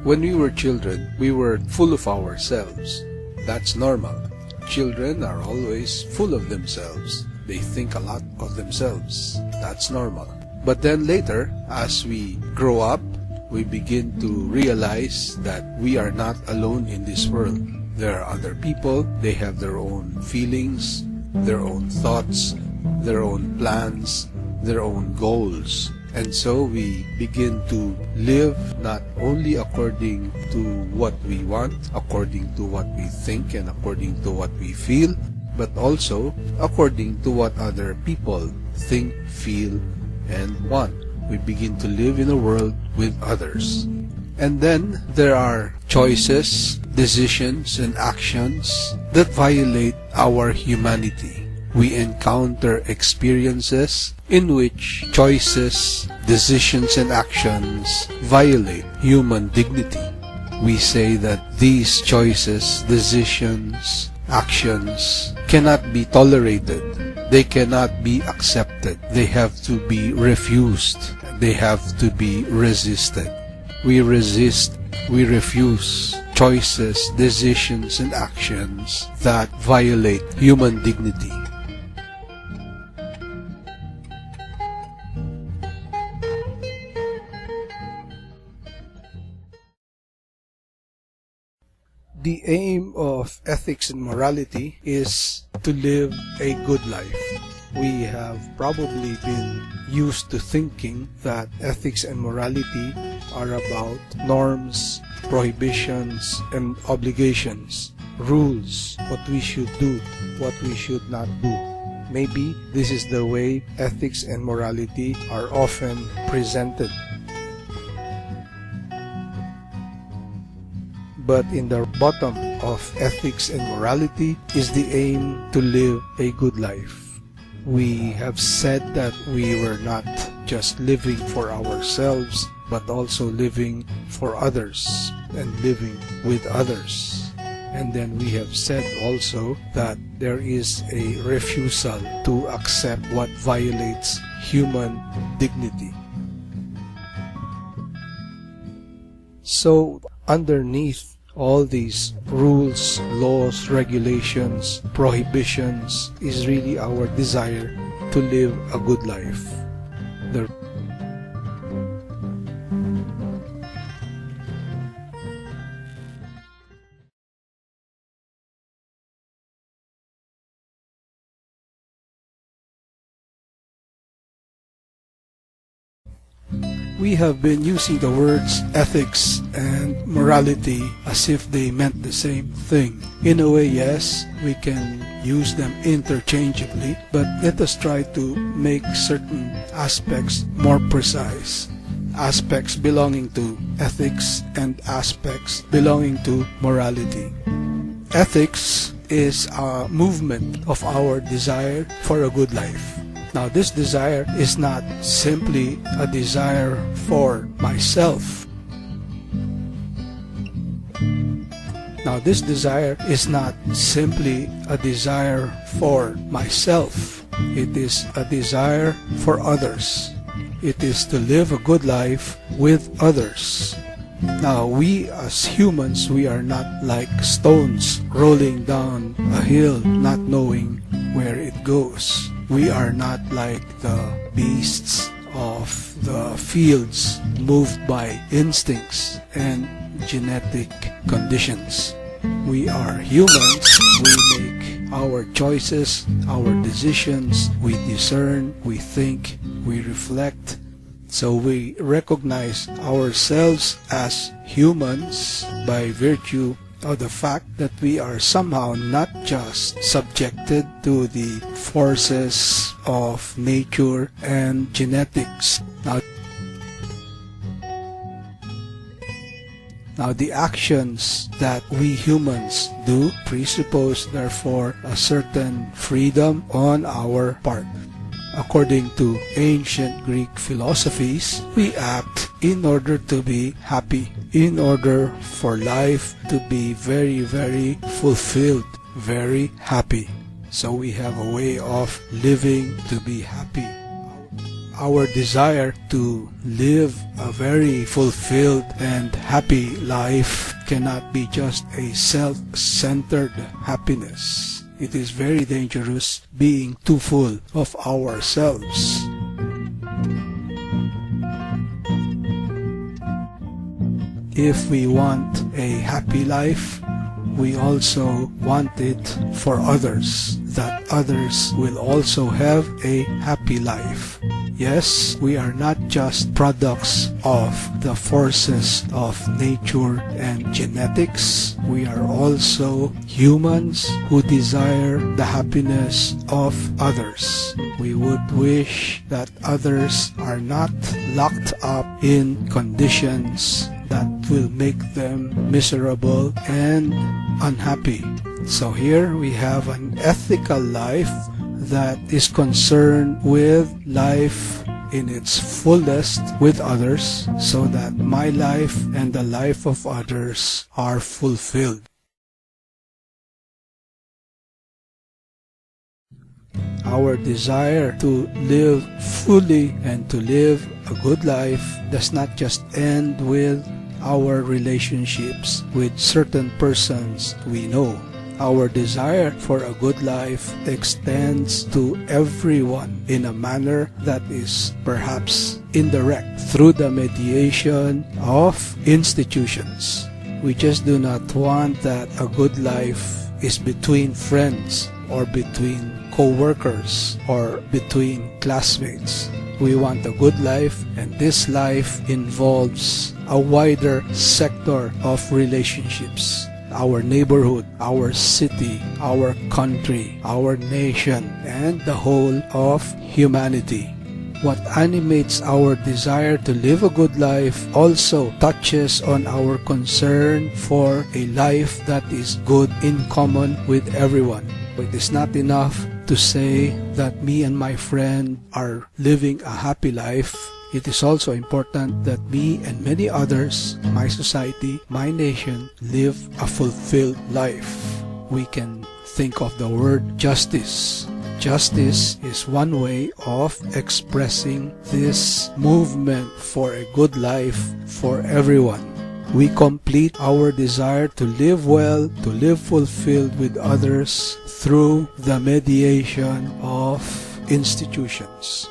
When we were children, we were full of ourselves. That's normal. Children are always full of themselves. They think a lot of themselves. That's normal. But then later, as we grow up, we begin to realize that we are not alone in this world. There are other people. They have their own feelings, their own thoughts, their own plans, their own goals. And so we begin to live not only according to what we want, according to what we think, and according to what we feel, but also according to what other people think, feel, and want. We begin to live in a world with others. And then there are choices, decisions, and actions that violate our humanity. We encounter experiences in which choices, decisions, and actions violate human dignity. We say that these choices, decisions, actions cannot be tolerated. They cannot be accepted. They have to be refused. They have to be resisted. We resist, we refuse choices, decisions, and actions that violate human dignity. The aim of ethics and morality is to live a good life. We have probably been used to thinking that ethics and morality are about norms, prohibitions, and obligations, rules, what we should do, what we should not do. Maybe this is the way ethics and morality are often presented. But in the bottom of ethics and morality is the aim to live a good life. We have said that we were not just living for ourselves, but also living for others and living with others. And then we have said also that there is a refusal to accept what violates human dignity. So underneath all these rules, laws, regulations, prohibitions is really our desire to live a good life. We have been using the words ethics and morality as if they meant the same thing. In a way, yes, we can use them interchangeably, but let us try to make certain aspects more precise. Aspects belonging to ethics and aspects belonging to morality. Ethics is a movement of our desire for a good life. Now, this desire is not simply a desire for myself. Now, this desire is not simply a desire for myself. It is a desire for others. It is to live a good life with others. Now, we as humans, we are not like stones rolling down a hill not knowing where it goes. We are not like the beasts of the fields moved by instincts and genetic conditions. We are humans. We make our choices, our decisions. We discern, we think, we reflect. So we recognize ourselves as humans by virtue of the fact that we are somehow not just subjected to the forces of nature and genetics. Now the actions that we humans do presuppose therefore a certain freedom on our part. According to ancient Greek philosophies, we act in order to be happy, in order for life to be very, very fulfilled, very happy. So we have a way of living to be happy. Our desire to live a very fulfilled and happy life cannot be just a self-centered happiness. It is very dangerous being too full of ourselves. If we want a happy life, we also want it for others, that others will also have a happy life. Yes, we are not just products of the forces of nature and genetics. We are also humans who desire the happiness of others. We would wish that others are not locked up in conditions that will make them miserable and unhappy. So here we have an ethical life that is concerned with life in its fullest with others, so that my life and the life of others are fulfilled. Our desire to live fully and to live a good life does not just end with our relationships with certain persons we know. Our desire for a good life extends to everyone in a manner that is perhaps indirect through the mediation of institutions. We just do not want that a good life is between friends or between co-workers or between classmates. We want a good life, and this life involves a wider sector of relationships. Our neighborhood, our city, our country, our nation, and the whole of humanity. What animates our desire to live a good life also touches on our concern for a life that is good in common with everyone. It is not enough to say that me and my friend are living a happy life. It is also important that me and many others, my society, my nation, live a fulfilled life. We can think of the word justice. Justice is one way of expressing this movement for a good life for everyone. We complete our desire to live well, to live fulfilled with others through the mediation of institutions.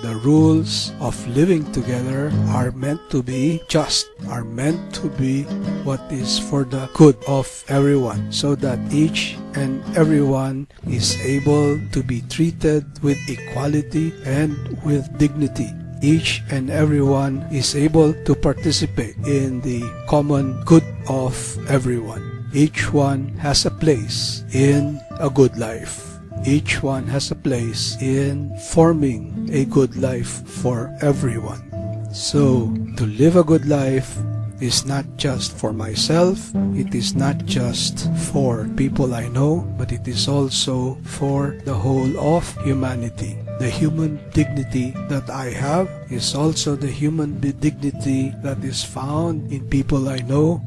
The rules of living together are meant to be just, are meant to be what is for the good of everyone, so that each and everyone is able to be treated with equality and with dignity. Each and everyone is able to participate in the common good of everyone. Each one has a place in a good life. Each one has a place in forming a good life for everyone. So, to live a good life is not just for myself, it is not just for people I know, but it is also for the whole of humanity. The human dignity that I have is also the human dignity that is found in people I know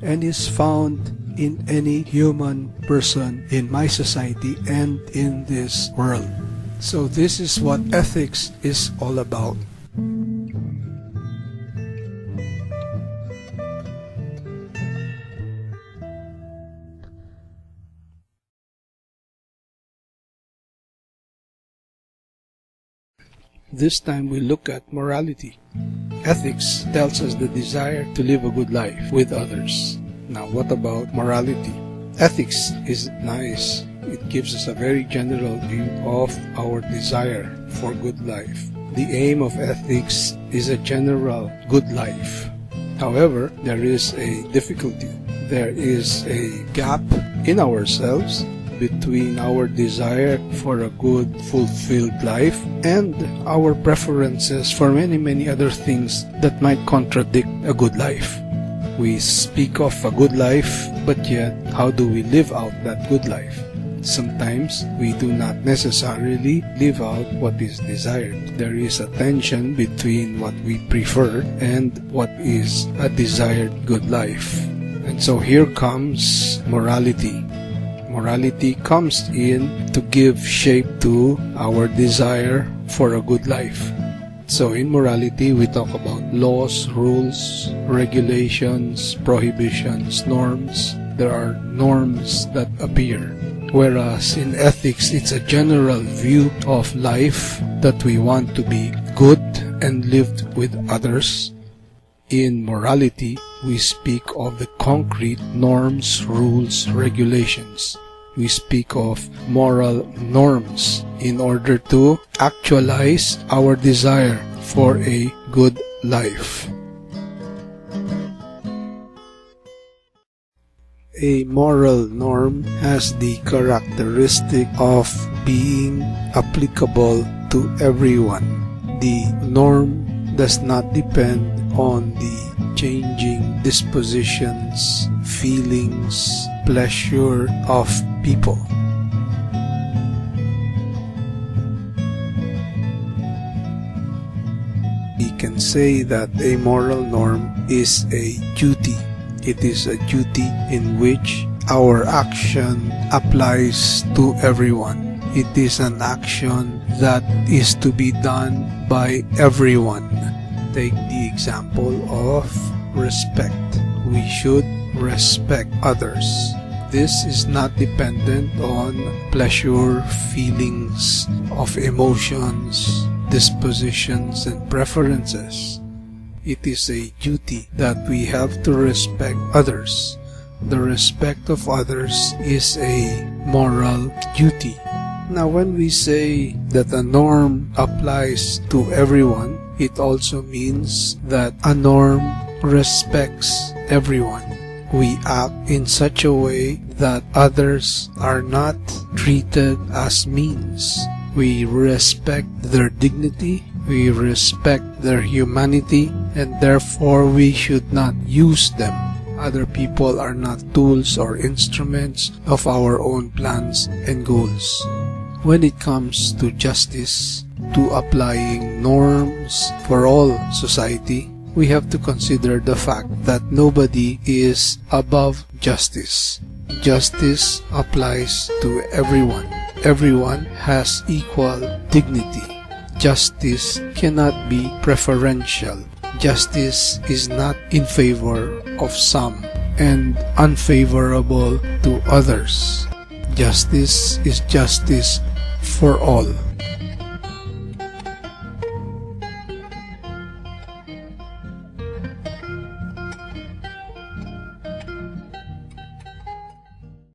and is found in any human person in my society and in this world. So this is what ethics is all about. This time we look at morality. Ethics tells us the desire to live a good life with others. Now, what about morality? Ethics is nice. It gives us a very general view of our desire for good life. The aim of ethics is a general good life. However, there is a difficulty. There is a gap in ourselves between our desire for a good, fulfilled life and our preferences for many other things that might contradict a good life. We speak of a good life, but yet, how do we live out that good life? Sometimes we do not necessarily live out what is desired. There is a tension between what we prefer and what is a desired good life. And so here comes morality. Morality comes in to give shape to our desire for a good life. So in morality, we talk about laws, rules, regulations, prohibitions, norms. There are norms that appear. Whereas in ethics, it's a general view of life that we want to be good and lived with others. In morality, we speak of the concrete norms, rules, regulations. We speak of moral norms in order to actualize our desire for a good life. A moral norm has the characteristic of being applicable to everyone. The norm does not depend on the changing dispositions, feelings, pleasure of people. We can say that a moral norm is a duty. It is a duty in which our action applies to everyone. It is an action that is to be done by everyone. Take the example of respect. We should respect others. This is not dependent on pleasure, feelings of emotions, dispositions, and preferences. It is a duty that we have to respect others. The respect of others is a moral duty. Now, when we say that a norm applies to everyone, it also means that a norm respects everyone. We act in such a way that others are not treated as means. We respect their dignity, we respect their humanity, and therefore we should not use them. Other people are not tools or instruments of our own plans and goals. When it comes to justice, to applying norms for all society, we have to consider the fact that nobody is above justice. Justice applies to everyone. Everyone has equal dignity. Justice cannot be preferential. Justice is not in favor of some and unfavorable to others. Justice is justice for all.